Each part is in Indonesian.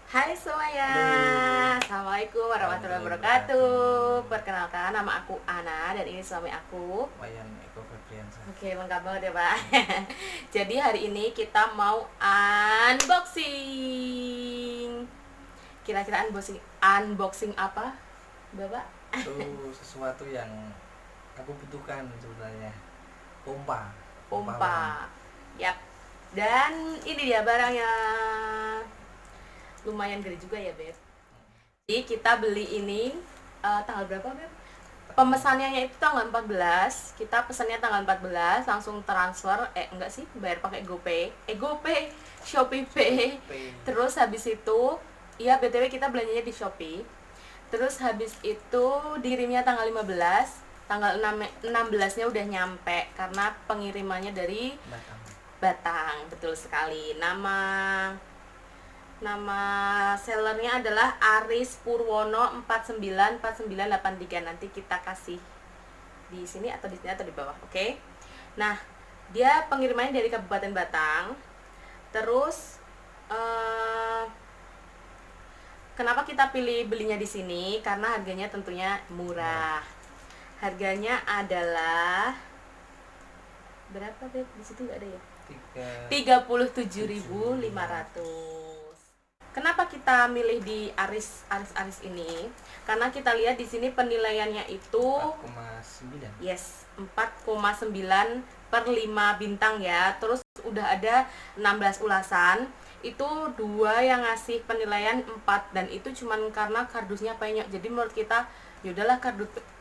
Hai semuanya, Halo, Assalamualaikum warahmatullahi warahmatullahi wabarakatuh. wabarakatuh. Perkenalkan, nama aku Ana dan ini suami aku. Wayan Eko Febriansa. Oke, lengkap banget ya Pak. Jadi hari ini kita mau unboxing. Kira-kira unboxing apa, Bapak? Itu sesuatu yang aku butuhkan sebenarnya. Pompa, pompa ban. Pompa. Yap. Dan ini dia barangnya. Lumayan gede juga ya, Beb. Jadi kita beli ini tanggal berapa, Beb? Pemesanannya itu tanggal 14. Kita pesannya tanggal 14, langsung transfer. Enggak sih, bayar pakai GoPay. GoPay, Shopee Pay. Terus habis itu, iya BTW kita belanjanya di Shopee. Terus habis itu dikirimnya tanggal 15, tanggal 16-nya udah nyampe karena pengirimannya dari Batang. Batang. Betul sekali. Nama sellernya adalah Aris Purwono 494983. Nanti kita kasih di sini atau di sini atau di bawah, oke? Nah, dia pengirimannya dari Kabupaten Batang. Terus kenapa kita pilih belinya di sini? Karena harganya tentunya murah. Harganya adalah berapa, Beb? Di situ nggak ada ya? 37.500. Kenapa kita milih di Aris ini? Karena kita lihat di sini penilaiannya itu 4,9. yes, 4,9 per 5 bintang ya. Terus udah ada 16 ulasan. Itu dua yang ngasih penilaian 4 dan itu cuman karena kardusnya penyok. Jadi menurut kita yaudahlah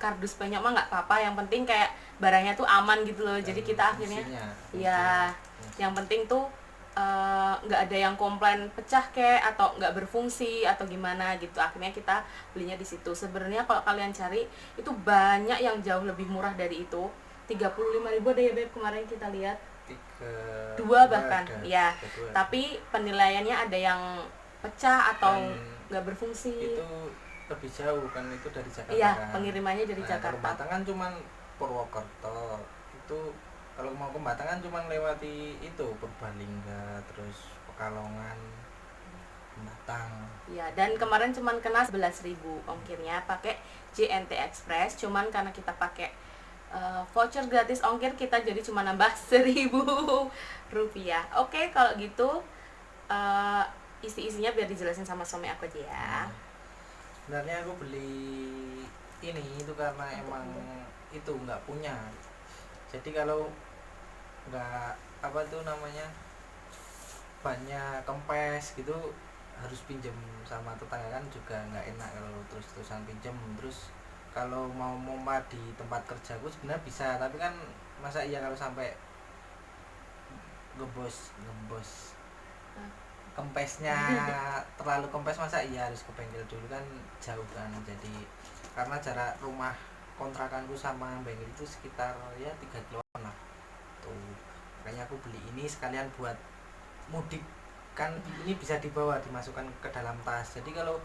kardus penyok mah nggak apa-apa. Yang penting kayak barangnya tuh aman gitu loh. Jadi kita akhirnya ya yang penting tuh nggak ada yang komplain pecah kek atau nggak berfungsi atau gimana gitu. Akhirnya kita belinya di situ. Sebenarnya kalau kalian cari itu banyak yang jauh lebih murah dari itu. 35.000 ada ya, Beb, kemarin kita lihat. Dua bahkan ya, tapi penilaiannya ada yang pecah atau nggak berfungsi. Itu lebih jauh kan, itu dari Jakarta. Iya, kan? pengirimannya dari Nah, Jakarta. kalau Batang kan cuman Purwokerto. Itu kalau mau ke Batang kan cuman lewati itu Purbalingga, terus Pekalongan, Batang. Ya, dan kemarin cuman kena 11.000 ongkirnya pakai JNT Express. Cuman karena kita pakai voucher gratis ongkir, kita jadi cuma nambah 1.000 rupiah. Oke, kalau gitu isi-isinya biar dijelasin sama suami aku aja ya. Sebenarnya aku beli ini itu karena emang itu nggak punya. Jadi kalau nggak apa tuh namanya banyak kempes gitu harus pinjem sama tetangga kan juga nggak enak kalau terus-terusan pinjem. Terus kalau mau mompa di tempat kerjaku sebenarnya bisa, tapi kan masa iya kalau sampai ngebos kempesnya terlalu kempes, masa iya harus ke bengkel dulu kan jauh kan. Jadi karena jarak rumah kontrakanku sama bengkel itu sekitar ya 3 kilo lah tuh, makanya aku beli ini sekalian buat mudik kan. Ini bisa dibawa dimasukkan ke dalam tas, jadi kalau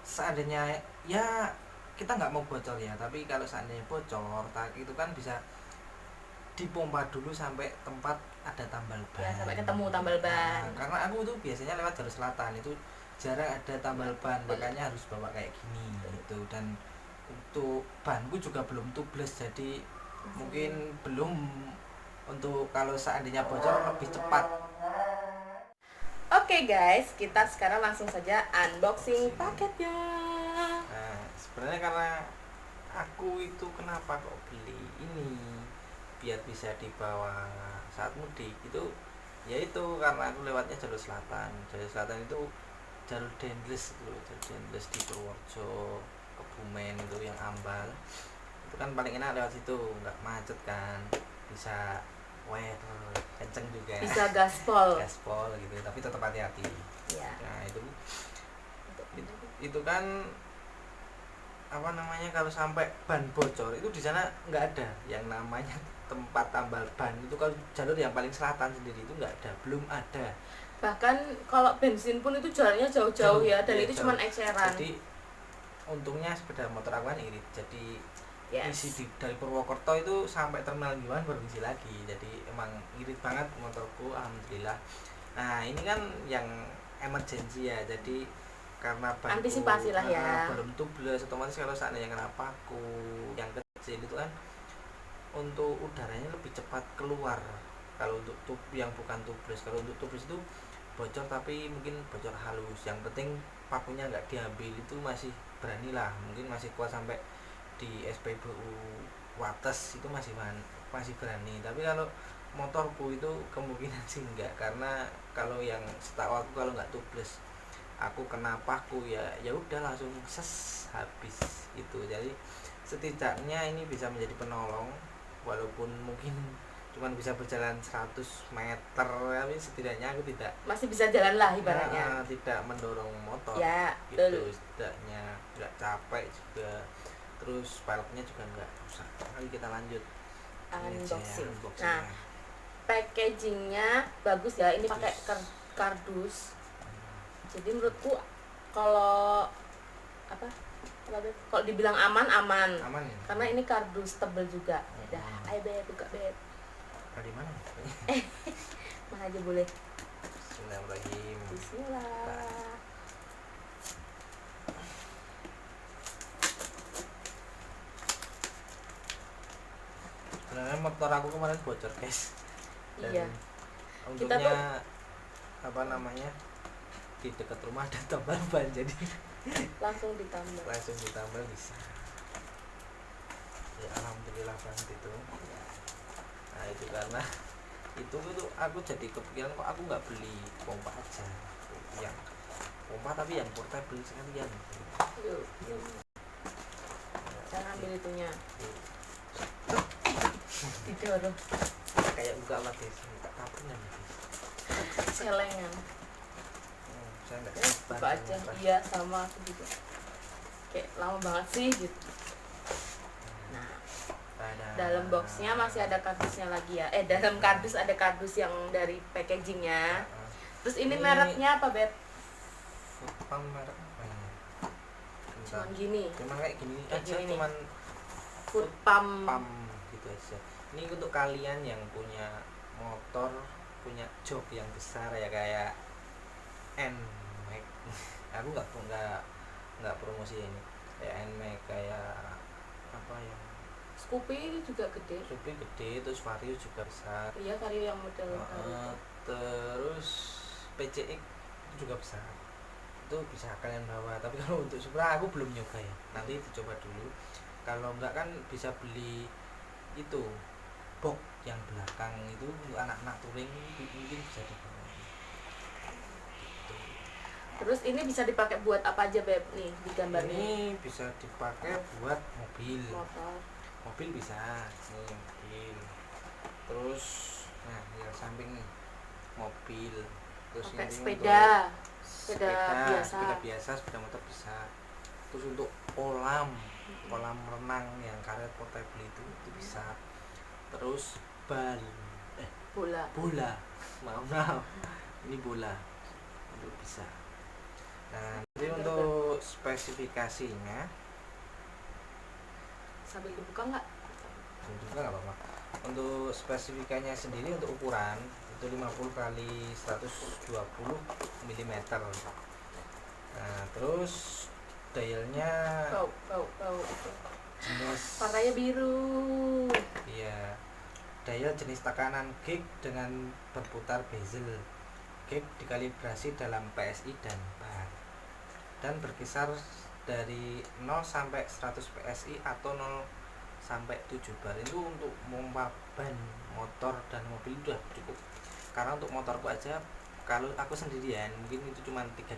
seandainya ya kita nggak mau bocor ya, tapi kalau seandainya bocor itu kan bisa dipompa dulu sampai tempat ada tambal ban ya, sampai ketemu tambal ban. Nah, karena aku tuh biasanya lewat jalur selatan itu jarang ada tambal ban, makanya harus bawa kayak gini gitu. Dan untuk banku juga belum tubles, jadi mungkin belum untuk kalau seandainya bocor lebih cepat. Oke guys, kita sekarang langsung saja unboxing paketnya. Nah, sebenarnya karena aku itu kenapa kok beli ini biar bisa dibawa saat mudik itu, yaitu karena aku lewatnya jalur selatan. Jalur selatan itu jalur Dendles itu, jalur Dendles di Purworejo, Kebumen itu yang Ambal. Itu kan paling enak lewat situ, nggak macet kan, bisa kenceng juga, Bisa gaspol. gaspol gitu, tapi tetap hati-hati Ya. nah itu kan apa namanya, kalau sampai ban bocor itu di sana nggak ada yang namanya tempat tambal ban. Itu kalau jalur yang paling selatan sendiri itu nggak ada, belum ada. Bahkan kalau bensin pun itu jalannya jauh-jauh ya, dan itu cuma eceran. Jadi untungnya sepeda motor aku kan irit, jadi Yes. isi dari Purwokerto itu sampai terminal Giwan baru isi lagi. Jadi emang irit banget motorku, alhamdulillah. Nah ini kan yang emergency ya, jadi karena banku Antisipasi lah ya. belum tubeless, otomatis kalau seandainya kena paku yang kecil itu kan untuk udaranya lebih cepat keluar kalau untuk tub yang bukan tubeless. Kalau untuk tubeless itu bocor tapi mungkin bocor halus, yang penting pakunya nggak diambil, itu masih berani lah, mungkin masih kuat sampai di SPBU Wates itu masih berani. Tapi kalau motorku itu kemungkinan sih enggak, karena kalau yang setahu aku kalau nggak tubeless aku kena paku ya udah langsung ses habis gitu. Jadi setidaknya ini bisa menjadi penolong, walaupun mungkin cuman bisa berjalan 100 meter, tapi setidaknya aku tidak Masih bisa jalan lah ibaratnya. tidak mendorong motor Ya, gitu. betul. Setidaknya nggak capek juga, terus peleknya juga nggak rusak. Mari kita lanjut Unboxing. unboxing. Nah, packagingnya bagus ya, ini pakai kardus. Jadi menurutku kalau apa kalau dibilang aman aman ya? karena ini kardus tebel juga. Dah, ayo Beb, buka Beb. Di mana? Mana aja boleh. Bismillahirrahmanirrahim. Bismillah. Sebenarnya motor aku kemarin bocor guys. Dan Iya. untungnya apa namanya, di dekat rumah ada tambal ban, jadi Langsung ditambah. langsung ditambal bisa. Ya alhamdulillah banget itu. Nah itu karena itu aku jadi kepikiran kok aku nggak beli pompa aja, yang pompa tapi yang portable sekalian. Yuk. Jangan ambil itunya. Didorong. Kayak buka apa guys, buka tabungan guys. Celengan. Saya nggak Ya, buka aja. Iya, sama aku juga. Kayak lama banget sih gitu. Nah, dalam boxnya masih ada kardusnya lagi ya. Dalam kardus ada kardus yang dari packagingnya. Terus ini mereknya apa, Beb? Foodpump merek apa ya? Cuman gini. Cuman kayak gini Kayak aja, gini cuman Foodpump. pump gitu aja. Ini untuk kalian yang punya motor, punya jok yang besar ya, kayak NMAX. Aku nggak promosi ini. Kayak NMAX, kayak apa yang Scoopy ini juga gede. Scoopy gede, terus Vario juga besar. Iya, Vario yang model Terus PCX juga besar, itu bisa kalian bawa. Tapi kalau untuk Supra aku belum nyoba ya, nanti dicoba dulu. Kalau enggak kan bisa beli itu box yang belakang itu untuk anak-anak touring, mungkin bisa dibawa gitu. Terus ini bisa dipakai buat apa aja, Beb? Nih di gambarnya. Ini bisa dipakai buat mobil, Motor. bisa nih, mobil. Terus nah yang samping nih mobil, terus Pakai ini sepeda. untuk Sepeda biasa. sepeda motor bisa. Terus untuk kolam renang yang karet portable itu bisa. Terus bola maaf ini bola itu bisa. Nah jadi untuk spesifikasinya Sambil dibuka nggak? juga nggak apa-apa. Untuk spesifikasinya sendiri, untuk ukuran itu 50 kali 120 mm. Nah terus dialnya Bau. jenis Warnanya biru. iya, dial jenis tekanan gig dengan berputar bezel. Gig dikalibrasi dalam PSI dan bar, dan berkisar dari 0 sampai 100 PSI atau 0 sampai 7 bar. Itu untuk pompa ban motor dan mobil udah cukup. Karena untuk motorku aja, kalau aku sendirian mungkin itu cuma 32,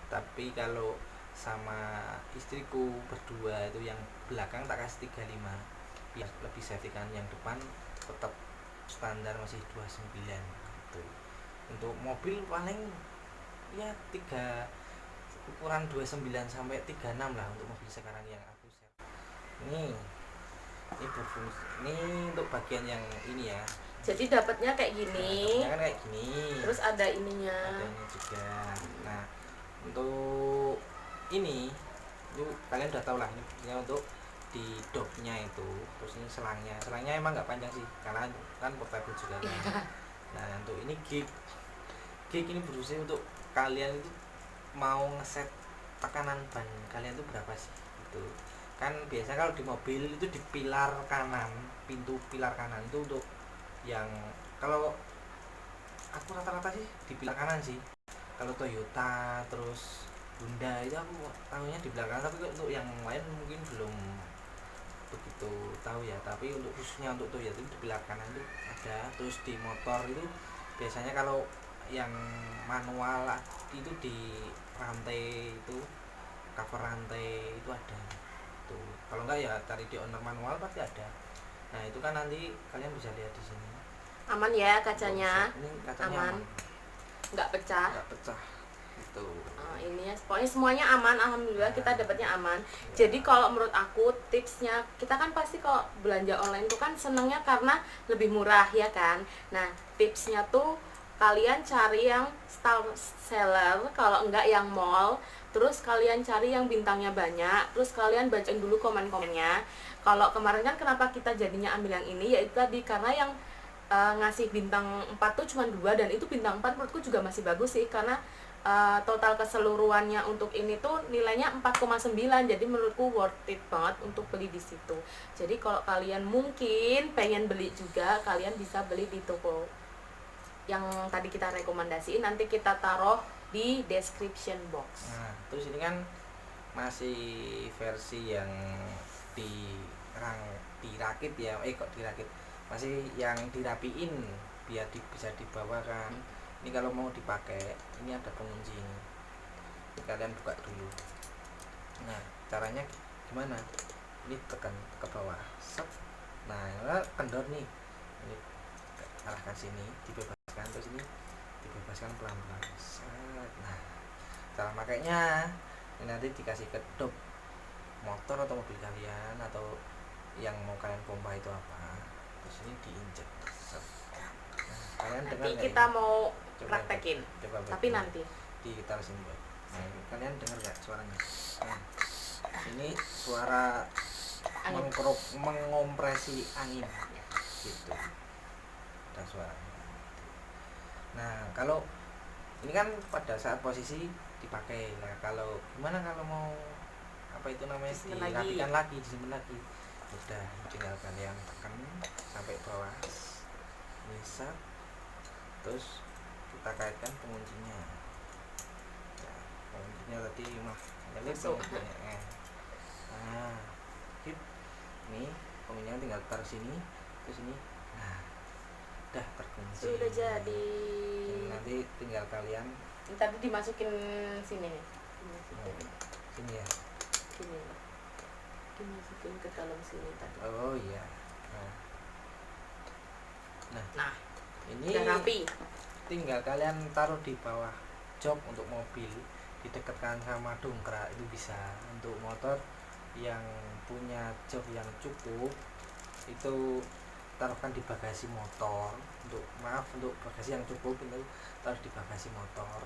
tapi kalau sama istriku berdua itu yang belakang tak kasih 35 biar lebih safety kan. Yang depan tetap standar masih 29 gitu. Untuk mobil paling ya ukuran 29 sampai 36 lah untuk mobil sekarang yang aku share. Ini berfungsi. Ini untuk bagian yang ini ya. Jadi dapatnya kayak gini. Nah, kan kayak gini. Terus ada ininya. Ada ini juga. Nah, untuk ini itu kalian udah tahu lah, ini untuk di doknya itu. Terus ini selangnya emang nggak panjang sih, karena kan portable juga kan. Nah untuk ini gig ini berfungsi untuk kalian itu mau ngeset tekanan ban kalian itu berapa sih gitu kan. Biasanya kalau di mobil itu di pilar kanan, pintu pilar kanan itu untuk yang, kalau aku rata-rata sih di pilar kanan sih. Kalau Toyota terus Honda itu aku tahunya di pilar kanan, tapi untuk yang lain mungkin belum begitu tahu ya. Tapi untuk khususnya untuk Toyota itu di pilar kanan itu ada. Terus di motor itu biasanya kalau yang manual itu di rantai itu, cover rantai itu ada tuh. Kalau enggak ya cari di owner manual pasti ada. Nah itu kan nanti kalian bisa lihat di sini. Aman ya kacanya? Ini kacanya Aman. Nggak pecah? Nggak pecah itu. Ini ya, pokoknya semuanya aman, alhamdulillah kita dapatnya aman. Ya. Jadi kalau menurut aku tipsnya, kita kan pasti kalau belanja online itu kan senangnya karena lebih murah ya kan. Nah tipsnya tuh kalian cari yang star seller, kalau enggak yang mall. Terus kalian cari yang bintangnya banyak, terus kalian bacain dulu komen-komennya. Kalau kemarin kan kenapa kita jadinya ambil yang ini, yaitu tadi karena yang ngasih bintang 4 tuh cuma 2, dan itu bintang 4 menurutku juga masih bagus sih, karena total keseluruhannya untuk ini tuh nilainya 4,9, jadi menurutku worth it banget untuk beli di situ. Jadi kalau kalian mungkin pengen beli juga, kalian bisa beli di toko yang tadi kita rekomendasiin, nanti kita taruh di description box. Nah terus ini kan masih versi yang dirakit ya, kok dirakit, masih yang dirapiin biar bisa dibawa kan. Ini kalau mau dipakai, ini ada pengunci ini. Kalian buka dulu. Nah caranya gimana? Ini tekan ke bawah, set. Nah kendor nih, ini arahkan sini, dibebaskan, terus ini dibebaskan pelan-pelan, set. Nah cara makainya ini nanti dikasih ke dop motor atau mobil kalian, atau yang mau kalian pompa itu apa, terus ini diinjek, set. Nah, kalian Nanti dengar kita ini? mau Coba praktekin, coba tapi nanti ditaruh sini. Nah, kalian dengar nggak suaranya? Nah, ini suara angin. mengompresi angin gitu, ada suaranya. Nah kalau ini kan pada saat posisi dipakai. Nah kalau gimana kalau mau apa itu namanya, dirapikan lagi, disimpan lagi, udah tinggal kalian tekan sampai bawah, bisa. Terus kita kaitkan penguncinya. Nah, penguncinya tadi jadi penguncinya. Nah hit nih penguncinya tinggal taruh sini, terus ini. Nah udah terkunci, sudah jadi. nanti tinggal kalian Tadi dimasukin sini nih, sini ya, sini dimasukin ke dalam sini tadi. oh iya. Nah ini udah rapi. tinggal kalian taruh di bawah jok untuk mobil, didekatkan sama dongkrak itu bisa. Untuk motor yang punya jok yang cukup itu taruhkan di bagasi motor. Untuk bagasi yang cukup itu taruh di bagasi motor.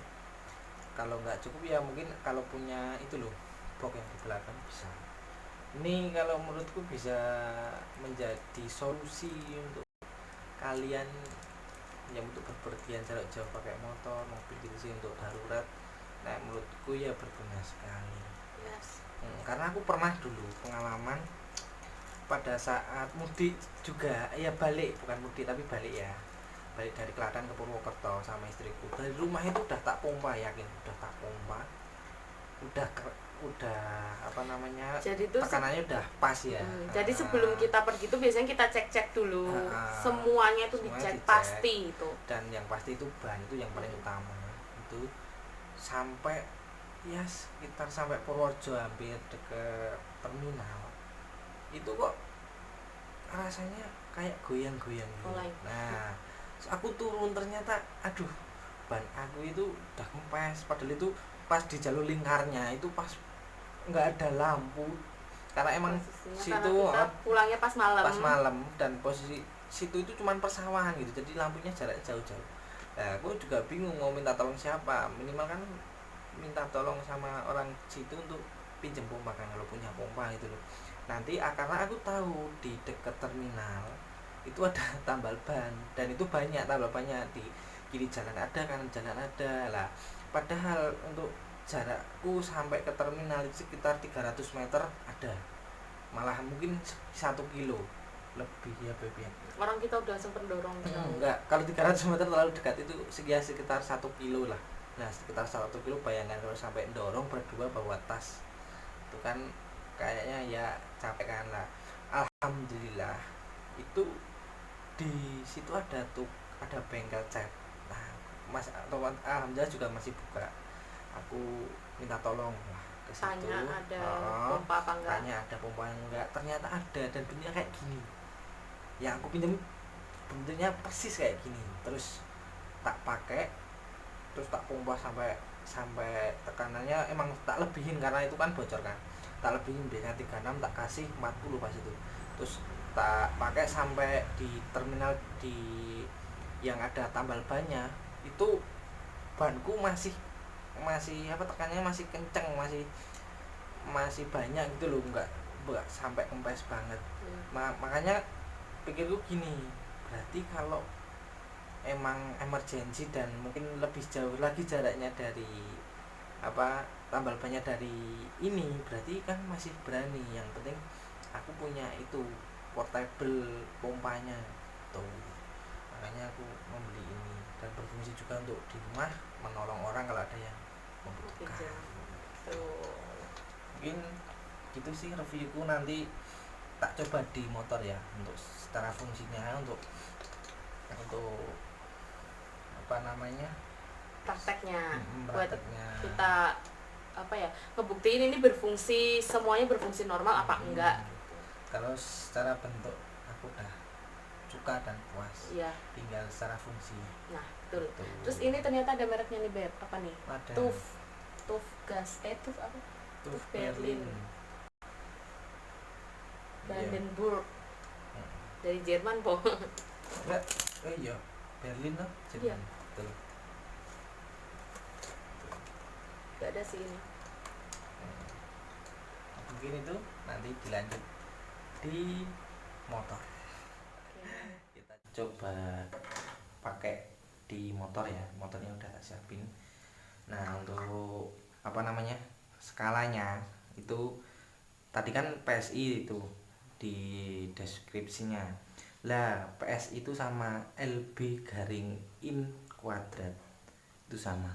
Kalau nggak cukup ya mungkin kalau punya itu loh, box yang di belakang bisa. Ini kalau menurutku bisa menjadi solusi untuk kalian yang untuk berpergian jarak jauh pakai motor, mobil gitu sih, untuk darurat. Nah menurutku ya berguna sekali. Yes. Karena aku pernah dulu pengalaman pada saat mudik juga, ya balik, bukan mudik tapi balik ya, balik dari Klaten ke Purwokerto sama istriku. Dari rumah itu udah tak pompa, yakin udah tak pompa, udah apa namanya, Jadi itu tekanannya udah pas ya. jadi sebelum kita pergi tuh biasanya kita cek dulu, semuanya itu dicek pasti itu. Dan yang pasti itu ban itu yang paling utama. Itu sampai ya sekitar sampai Purworejo, hampir deket terminal, itu kok rasanya kayak goyang-goyang gitu. Nah aku turun ternyata aduh, ban aku itu udah kempes, padahal itu pas di jalur lingkarnya itu pas nggak ada lampu, karena emang situ kita pulangnya pas malam, dan posisi situ itu cuman persawahan gitu, jadi lampunya jarak jauh-jauh. Nah aku juga bingung mau minta tolong siapa, minimal kan minta tolong sama orang situ untuk pinjam pompa kan, kalau punya pompa itu loh. Nanti karena aku tahu di dekat terminal itu ada tambal ban, dan itu banyak tambal bannya, di kiri jalan ada, kanan jalan ada lah. padahal untuk jarakku sampai ke terminal itu sekitar 300 meter ada, malah mungkin 1 kilo lebih ya Beb ya. Orang kita udah langsung pendorong Enggak, kalau 300 meter terlalu dekat, itu sekitar 1 kilo lah. Nah sekitar 1 kilo, bayangkan kalau sampai dorong berdua bawa tas, itu kan kayaknya ya capek kan lah. Alhamdulillah itu di situ ada bengkel cat. Nah mas alhamdulillah juga masih buka. Aku minta tolong lah ke situ, tanya ada pompa apa enggak, tanya ada pompa yang enggak, ternyata ada dan bentuknya kayak gini. Ya aku pinjam bentuknya persis kayak gini, terus tak pakai, terus tak pompa sampai tekanannya emang tak lebihin karena itu kan bocor kan, tak lebihin biasanya 36, tak kasih 40 pas itu, terus tak pakai sampai di terminal di yang ada tambal bannya itu, banku masih apa, tekanannya masih kenceng, masih banyak gitu loh, enggak sampai kempes banget. Makanya pikirku gini, berarti kalau emang emergency dan mungkin lebih jauh lagi jaraknya dari apa tambal bannya dari ini, berarti kan masih berani. Yang penting aku punya itu portable pompanya tuh, makanya aku membeli ini dan berfungsi juga untuk di rumah menolong orang kalau ada yang membutuhkan. Mungkin gitu sih reviewku, nanti tak coba di motor ya untuk secara fungsinya, untuk apa namanya, prakteknya buat prakteknya. kita apa ya, ngebuktiin ini berfungsi, semuanya berfungsi normal apa enggak. Kalau secara bentuk aku udah suka dan puas, iya, tinggal secara fungsi. Nah betul. Terus ini ternyata ada mereknya nih Beb, apa nih? Ada TUF gas, TUF apa? TUF Berlin, Iya. Brandenburg, dari Jerman po. Enggak, iya Berlin loh, Iya. betul. Gak ada sih ini. Mungkin itu nanti dilanjut di motor. Kita coba pakai di motor ya, motornya udah tak siapin. Nah untuk apa namanya, skalanya itu tadi kan PSI itu di deskripsinya lah, PS itu sama LB garing in kuadrat itu sama,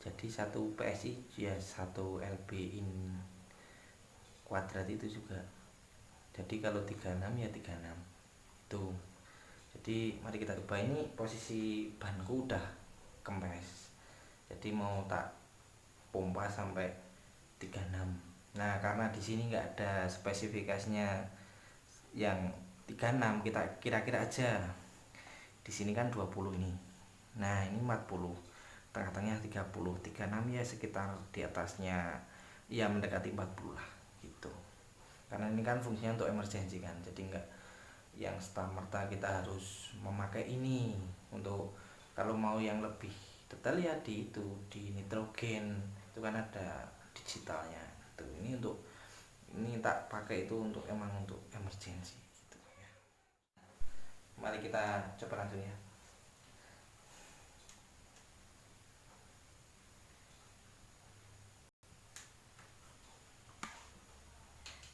jadi 1 PSI ya 1 LB in kuadrat itu juga. Jadi kalau 36 ya 36 itu. Jadi mari kita coba. Ini posisi banku udah kempes, jadi mau tak pompa sampai 36. Nah karena di sini nggak ada spesifikasinya yang 36, kita kira-kira aja. Di sini kan 20 ini, nah ini 40, tengah-tengahnya 30, 36 ya sekitar di atasnya, ya mendekati 40 lah gitu. Karena ini kan fungsinya untuk emergensi kan, jadi nggak yang serta-merta kita harus memakai ini. Untuk kalau mau yang lebih detail ya di itu, di nitrogen itu kan ada digitalnya itu. Ini untuk ini tak pakai itu untuk emang untuk emergensi gitu ya. Mari kita coba langsung ya.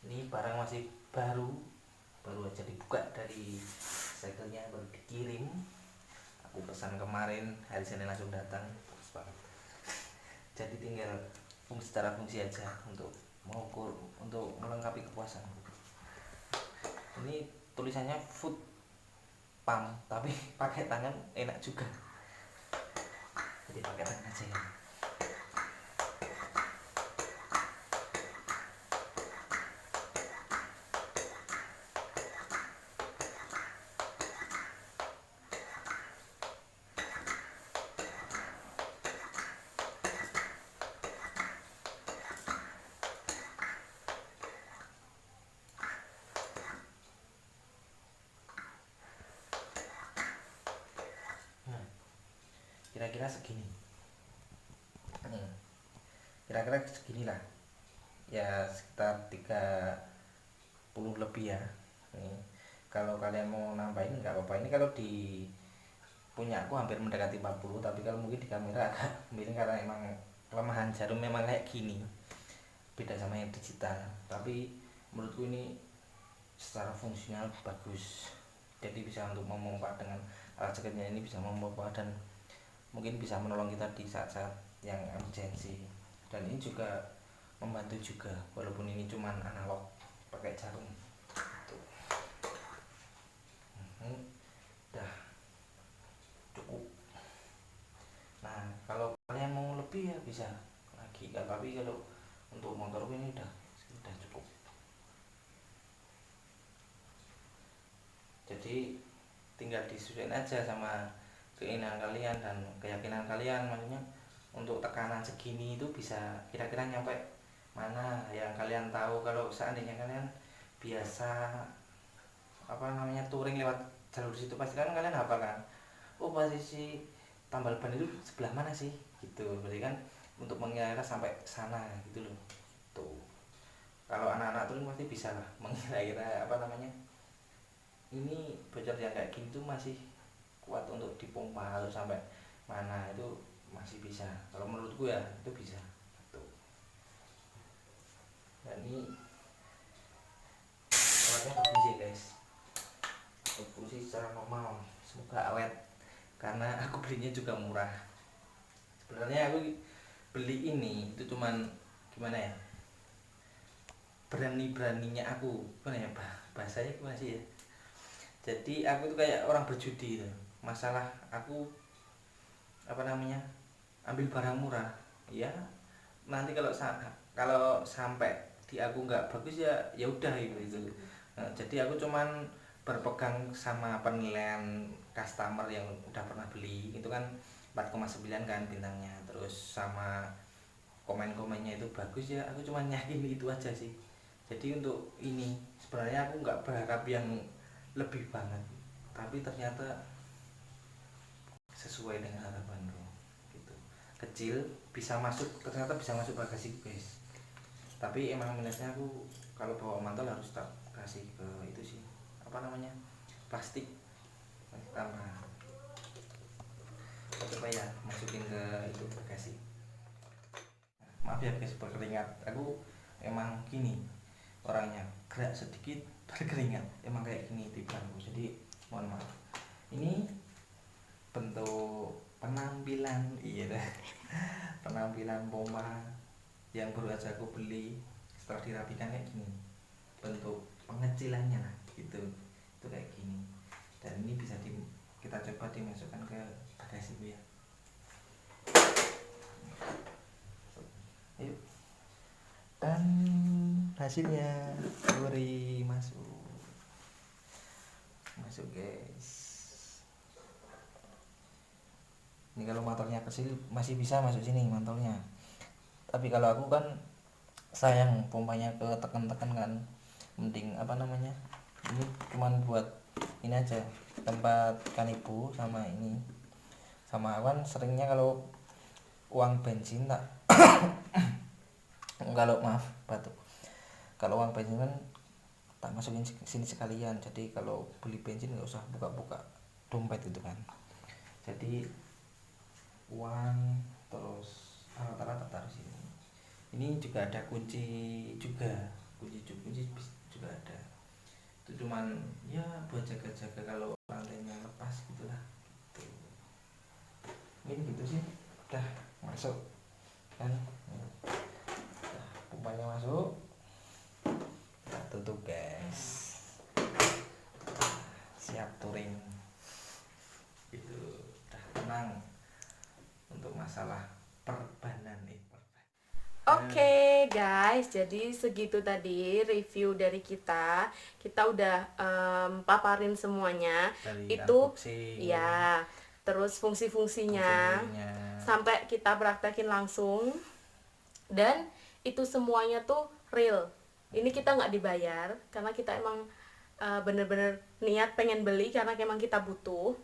Ini barang masih baru aja dibuka dari segelnya, baru dikirim. Aku pesan kemarin, hari Senin langsung datang, bagus banget. Jadi tinggal secara fungsi aja untuk mengukur, untuk melengkapi kepuasan. Ini tulisannya food pump, tapi pakai tangan enak juga, jadi pakai tangan aja ya. Kira-kira segini, kira-kira segini lah ya, sekitar 30 lebih ya. Nih kalau kalian mau nambahin nggak apa-apa. Ini kalau di punya aku hampir mendekati 40, tapi kalau mungkin di kamera agak miring karena emang kelemahan jarum memang kayak gini, beda sama yang digital. Tapi menurutku ini secara fungsional bagus, jadi bisa untuk memompa dengan alat jaketnya ini, bisa memompa dan mungkin bisa menolong kita di saat-saat yang emergency. Dan ini juga membantu juga walaupun ini cuman analog pakai jarum tuh. Udah cukup. Nah kalau kalian mau lebih ya bisa lagi, tapi kalau untuk motor ini udah cukup. Jadi tinggal disesuaikan aja sama keinginan kalian dan keyakinan kalian, maksudnya untuk tekanan segini itu bisa kira-kira nyampe mana yang kalian tahu. Kalau seandainya kalian biasa touring lewat jalur situ, pasti kan kalian hafal kan, oh posisi tambal ban itu sebelah mana sih gitu, berarti kan untuk mengira sampai sana gitu loh tuh. Kalau anak-anak touring pasti bisa lah mengira-kira ini bocor yang kayak gini tuh masih kuat untuk dipompa atau sampai mana, itu masih bisa. Kalau menurutku ya itu bisa tuh. Dan ini alatnya bagus ya guys, fungsi secara normal, semoga awet karena aku belinya juga murah. Sebenarnya aku beli ini itu cuman gimana ya, beraninya aku gimana ya, bahasanya gimana sih ya, jadi aku tuh kayak orang berjudi gitu. Masalah aku ambil barang murah ya, nanti kalau sampai di aku nggak bagus ya udah gitu. Nah, jadi aku cuman berpegang sama penilaian customer yang udah pernah beli, itu kan 4,9 kan bintangnya, terus sama komen-komennya itu bagus ya, aku cuma yakin itu aja sih. Jadi untuk ini sebenarnya aku nggak berharap yang lebih banget, tapi ternyata sesuai dengan harapanku gitu. Kecil ternyata bisa masuk bagasi guys, tapi emang minusnya aku kalau bawa mantel harus tak kasih ke itu sih plastik tambahan. Coba ya masukin ke itu bagasi. Maaf ya guys berkeringat, aku emang gini orangnya, gerak sedikit berkeringat, emang kayak gini tipe-tipe, jadi mohon maaf. Ini bentuk penampilan penampilan pompa yang baru aja aku beli, setelah dirapikan kayak gini, bentuk pengecilannya lah gitu, itu kayak gini. Dan ini bisa kita coba dimasukkan ke bagasi ya. Yuk. Dan hasilnya Gori masuk guys. Ini kalau motornya kecil masih bisa masuk sini mantolnya, tapi kalau aku kan sayang pompanya ke tekan-tekan kan, mending ini cuman buat ini aja, tempat kan ibu sama ini, sama kan seringnya kalau uang bensin tak kalau uang bensin kan tak masukin sini sekalian, jadi kalau beli bensin nggak usah buka-buka dompet itu kan, jadi uang terus alat-alat taruh sini. Ini juga ada kunci juga ada, itu cuman ya buat jaga-jaga kalau rantainya lepas gitulah gitu. Ini gitu sih, udah masuk kan, pompanya masuk, kita tutup guys, siap touring itu, udah tenang untuk masalah perbanan Oke guys, jadi segitu tadi review dari kita. Kita udah paparin semuanya dari itu unboxing, ya, terus fungsi-fungsinya sampai kita praktekin langsung, dan itu semuanya tuh real. Ini kita nggak dibayar karena kita emang bener-bener niat pengen beli karena emang kita butuh.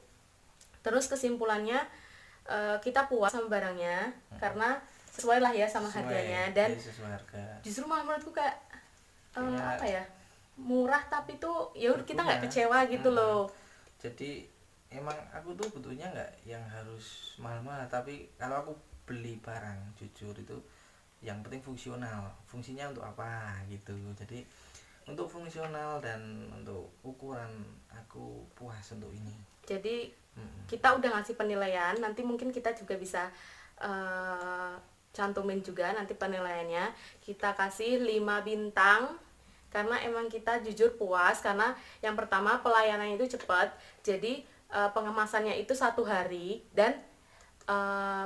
Terus kesimpulannya kita puas sama barangnya karena sesuai lah ya sama harganya, dan justru malah menurutku kayak murah, tapi tuh ya kita nggak kecewa gitu loh. Jadi emang aku tuh butuhnya nggak yang harus mahal-mahal, tapi kalau aku beli barang jujur itu yang penting fungsional, fungsinya untuk apa gitu. Jadi untuk fungsional dan untuk ukuran aku puas untuk ini. Jadi Mm-mm. kita udah ngasih penilaian, nanti mungkin kita juga bisa cantumin juga nanti penilaiannya. Kita kasih 5 bintang karena emang kita jujur puas, karena yang pertama pelayanannya itu cepat, jadi pengemasannya itu 1 hari, dan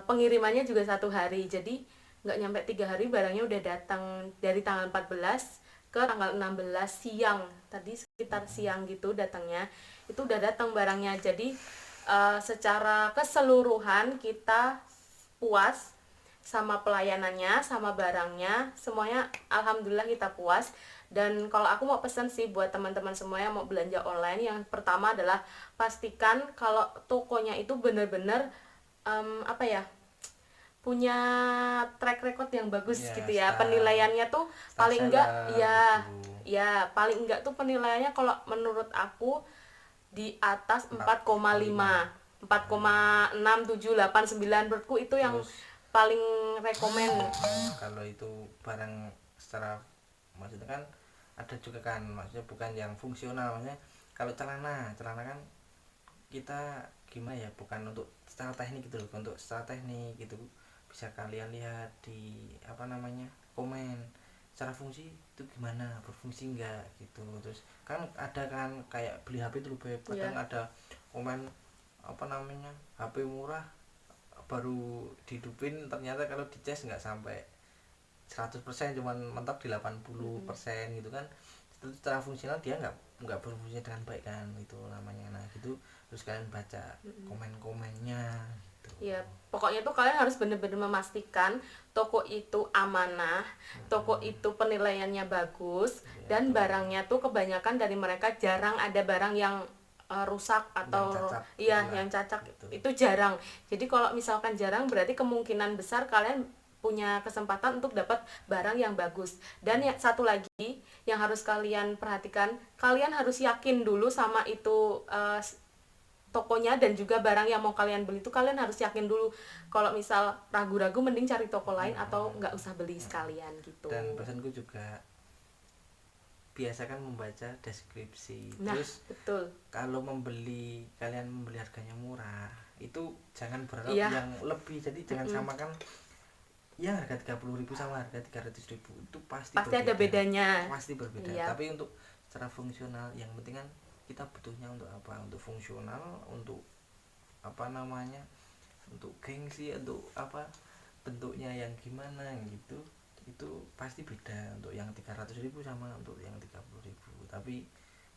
pengirimannya juga 1 hari, jadi nggak nyampe 3 hari barangnya udah datang. Dari tanggal 14 ke tanggal 16 siang, tadi sekitar siang gitu datangnya, itu udah datang barangnya. Jadi secara keseluruhan kita puas sama pelayanannya, sama barangnya, semuanya alhamdulillah kita puas. Dan kalau aku mau pesan sih buat teman-teman semua yang mau belanja online, yang pertama adalah pastikan kalau tokonya itu benar-benar apa ya, punya track record yang bagus Ya, gitu ya. Penilaiannya tuh star paling enggak seller ya, gitu. ya paling enggak tuh penilaiannya kalau menurut aku di atas 4,5, 4,6, 7, 8, 9, menurutku itu yang Terus paling rekomen. kalau itu barang secara, maksudnya kan ada juga kan, maksudnya bukan yang fungsional, maksudnya kalau celana kan kita gimana ya, bukan untuk secara teknik gitu loh, untuk secara teknik gitu bisa kalian lihat di apa namanya komen secara fungsi itu gimana, berfungsi enggak gitu. Terus kan ada kan kayak beli HP itu loh Beb, kadang Iya. ada komen apa namanya HP murah baru dihidupin, ternyata kalau dicas nggak sampai 100%, cuman mentok di 80% gitu kan. Itu secara fungsional dia nggak berfungsi dengan baik kan, itu namanya. Nah gitu terus kalian baca komen-komennya gitu. Ya, pokoknya tuh kalian harus bener-bener memastikan toko itu amanah, toko itu penilaiannya bagus, Ya, dan tuh. barangnya tuh kebanyakan dari mereka jarang ada barang yang rusak atau Yang cacat iya gitulah. yang cacat, Gitu. itu jarang. Jadi kalau misalkan jarang berarti kemungkinan besar kalian punya kesempatan untuk dapat barang yang bagus. Dan yang satu lagi yang harus kalian perhatikan, kalian harus yakin dulu sama itu tokonya, dan juga barang yang mau kalian beli itu kalian harus yakin dulu. Kalau misal ragu-ragu mending cari toko lain atau nggak usah beli sekalian gitu. Dan pesanku juga biasakan membaca deskripsi. Nah, Terus betul. kalau kalian membeli harganya murah, itu jangan berharap Iya. yang lebih. Jadi jangan samakan ya harga 30.000 sama harga 300.000, itu pasti ada bedanya. Pasti berbeda. Iya. Tapi untuk secara fungsional, yang penting kan kita butuhnya untuk apa? Untuk fungsional, untuk apa namanya? Untuk gengsi, untuk apa? Bentuknya yang gimana gitu. Itu pasti beda untuk yang 300.000 sama untuk yang 30.000. Tapi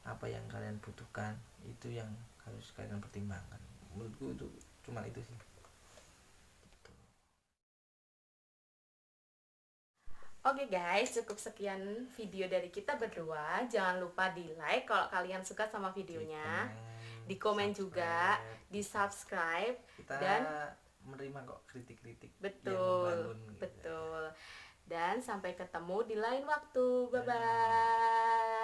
apa yang kalian butuhkan itu yang harus kalian pertimbangkan. Menurutku itu cuma itu sih. Oke guys, cukup sekian video dari kita berdua. Jangan lupa di like kalau kalian suka sama videonya, di komen juga, di subscribe, Kita dan menerima kok kritik-kritik yang betul, membangun gitu. betul. Dan sampai ketemu di lain waktu. Bye bye.